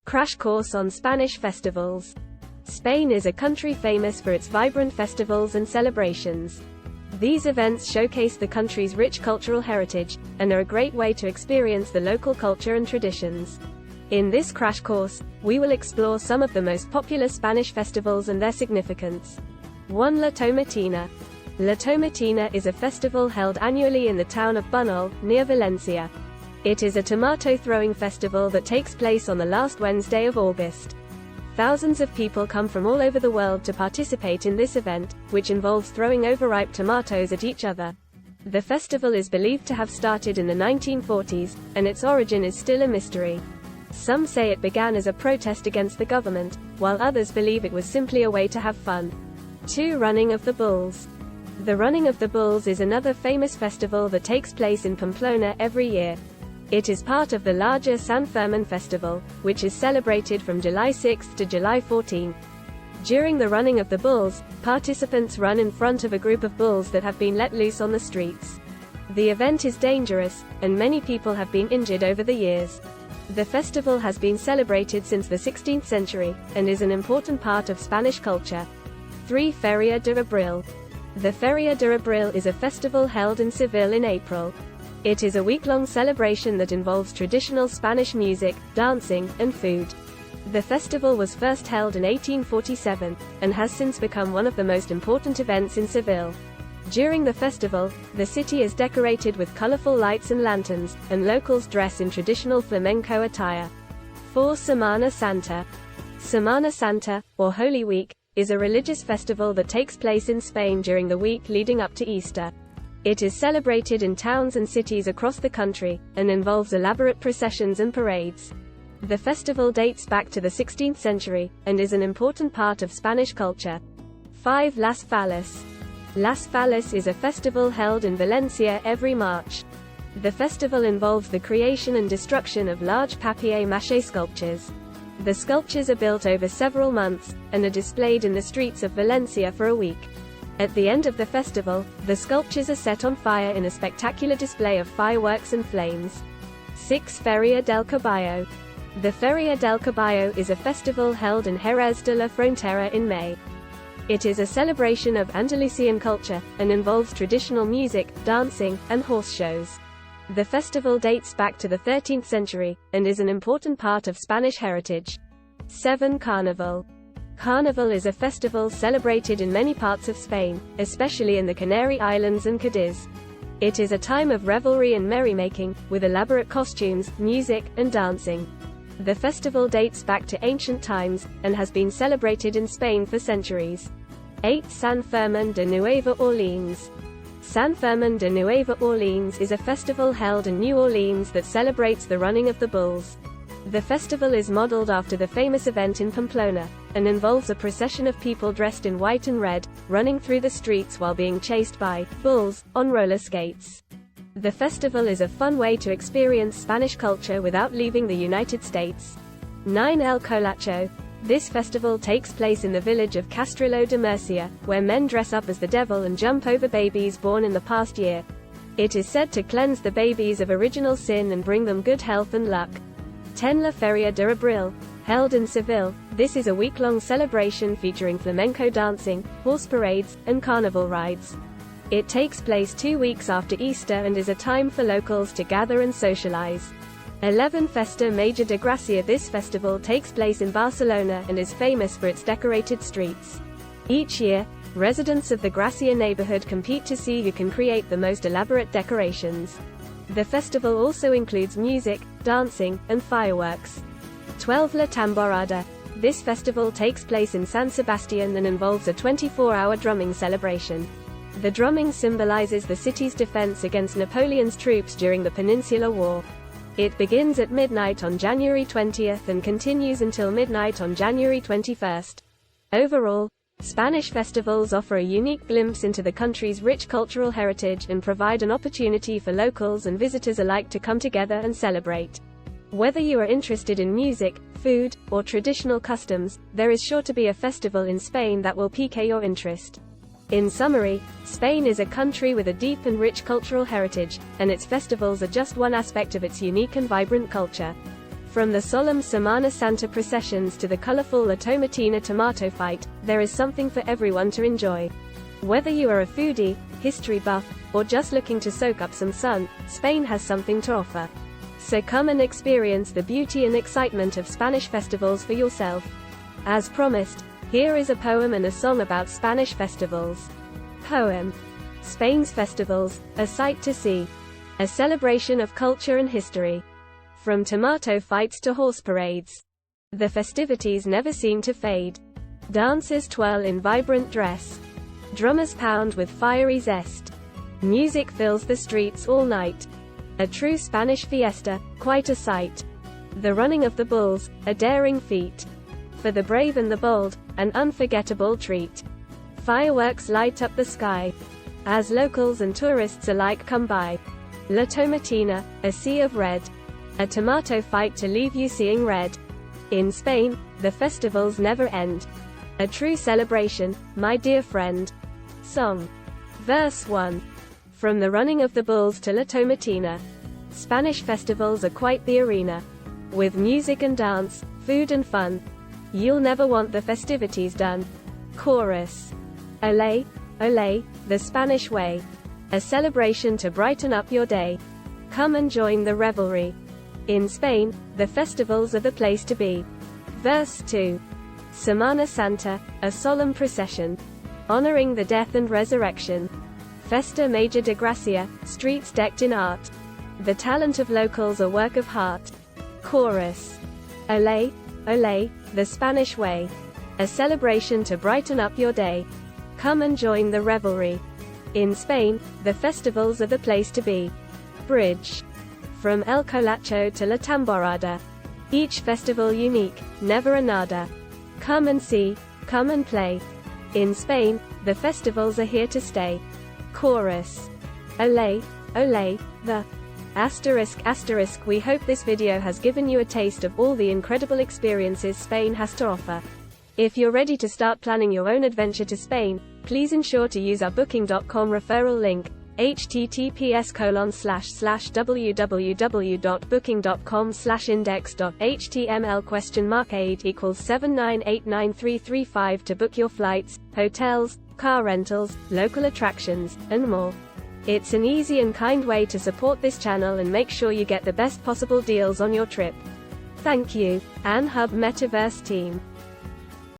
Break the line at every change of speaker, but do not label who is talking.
Crash course on Spanish festivals. Spain is a country famous for its vibrant festivals and celebrations. These events showcase the country's rich cultural heritage, and are a great way to experience the local culture and traditions. In this crash course, we will explore some of the most popular Spanish festivals and their significance. 1. La Tomatina. La Tomatina is a festival held annually in the town of Buñol, near Valencia. It is a tomato-throwing festival that takes place on the last Wednesday of August. Thousands of people come from all over the world to participate in this event, which involves throwing overripe tomatoes at each other. The festival is believed to have started in the 1940s, and its origin is still a mystery. Some say it began as a protest against the government, while others believe it was simply a way to have fun. 2. Running of the Bulls. The Running of the Bulls is another famous festival that takes place in Pamplona every year. It is part of the larger San Fermin festival, which is celebrated from July 6 to July 14. During the Running of the Bulls, participants run in front of a group of bulls that have been let loose on the streets. The event is dangerous, and many people have been injured over the years. The festival has been celebrated since the 16th century, and is an important part of Spanish culture. 3. Feria de Abril. The Feria de Abril is a festival held in Seville in April. It is a week-long celebration that involves traditional Spanish music, dancing, and food. The festival was first held in 1847, and has since become one of the most important events in Seville. During the festival, the city is decorated with colorful lights and lanterns, and locals dress in traditional flamenco attire. 4. Semana Santa. Semana Santa, or Holy Week, is a religious festival that takes place in Spain during the week leading up to Easter. It is celebrated in towns and cities across the country, and involves elaborate processions and parades. The festival dates back to the 16th century, and is an important part of Spanish culture. 5. Las Fallas. Las Fallas is a festival held in Valencia every March. The festival involves the creation and destruction of large papier-mâché sculptures. The sculptures are built over several months, and are displayed in the streets of Valencia for a week. At the end of the festival, the sculptures are set on fire in a spectacular display of fireworks and flames. 6. Feria del Caballo. The Feria del Caballo is a festival held in Jerez de la Frontera in May. It is a celebration of Andalusian culture, and involves traditional music, dancing, and horse shows. The festival dates back to the 13th century, and is an important part of Spanish heritage. 7. Carnival. Carnival is a festival celebrated in many parts of Spain, especially in the Canary Islands and Cadiz. It is a time of revelry and merrymaking, with elaborate costumes, music, and dancing. The festival dates back to ancient times, and has been celebrated in Spain for centuries. 8. San Fermin de Nueva Orleans. San Fermin de Nueva Orleans is a festival held in New Orleans that celebrates the running of the bulls. The festival is modeled after the famous event in Pamplona, and involves a procession of people dressed in white and red, running through the streets while being chased by bulls on roller skates. The festival is a fun way to experience Spanish culture without leaving the United States. 9. El Colacho. This festival takes place in the village of Castrillo de Murcia, where men dress up as the devil and jump over babies born in the past year. It is said to cleanse the babies of original sin and bring them good health and luck. 10. La Feria de Abril. Held in Seville, this is a week-long celebration featuring flamenco dancing, horse parades, and carnival rides. It takes place 2 weeks after Easter and is a time for locals to gather and socialize. 11. Festa Major de Gracia. This festival takes place in Barcelona and is famous for its decorated streets. Each year, residents of the Gracia neighborhood compete to see who can create the most elaborate decorations. The festival also includes music, dancing, and fireworks. 12. La Tamborada. This festival takes place in San Sebastian and involves a 24-hour drumming celebration. The drumming symbolizes the city's defense against Napoleon's troops during the Peninsular War. It begins at midnight on January 20th and continues until midnight on January 21st. Overall, Spanish festivals offer a unique glimpse into the country's rich cultural heritage and provide an opportunity for locals and visitors alike to come together and celebrate. Whether you are interested in music, food, or traditional customs, there is sure to be a festival in Spain that will pique your interest. In summary, Spain is a country with a deep and rich cultural heritage, and its festivals are just one aspect of its unique and vibrant culture. From the solemn Semana Santa processions to the colorful La Tomatina tomato fight, there is something for everyone to enjoy. Whether you are a foodie, history buff, or just looking to soak up some sun, Spain has something to offer. So come and experience the beauty and excitement of Spanish festivals for yourself. As promised, here is a poem and a song about Spanish festivals. Poem. Spain's festivals, a sight to see. A celebration of culture and history. From tomato fights to horse parades, the festivities never seem to fade. Dancers twirl in vibrant dress. Drummers pound with fiery zest. Music fills the streets all night. A true Spanish fiesta, quite a sight. The running of the bulls, a daring feat. For the brave and the bold, an unforgettable treat. Fireworks light up the sky, as locals and tourists alike come by. La Tomatina, a sea of red. A tomato fight to leave you seeing red. In Spain, the festivals never end. A true celebration, my dear friend. Song. Verse 1. From the running of the bulls to La Tomatina. Spanish festivals are quite the arena. With music and dance, food and fun. You'll never want the festivities done. Chorus. Olé, olé, the Spanish way. A celebration to brighten up your day. Come and join the revelry. In Spain, the festivals are the place to be. Verse 2. Semana Santa, a solemn procession, honoring the death and resurrection. Festa Major de Gracia, streets decked in art. The talent of locals a work of heart. Chorus. Olé, olé, the Spanish way. A celebration to brighten up your day. Come and join the revelry. In Spain, the festivals are the place to be. Bridge. From El Colacho to La Tamborada. Each festival unique, never a nada. Come and see, come and play. In Spain, the festivals are here to stay. Chorus. Olé, olé, the ***. We hope this video has given you a taste of all the incredible experiences Spain has to offer. If you're ready to start planning your own adventure to Spain, please ensure to use our booking.com referral link, https://www.booking.com/index.html?8 equals 79893335 to book your flights, hotels, car rentals, local attractions, and more. It's an easy and kind way to support this channel and make sure you get the best possible deals on your trip. Thank you, Hub Metaverse team.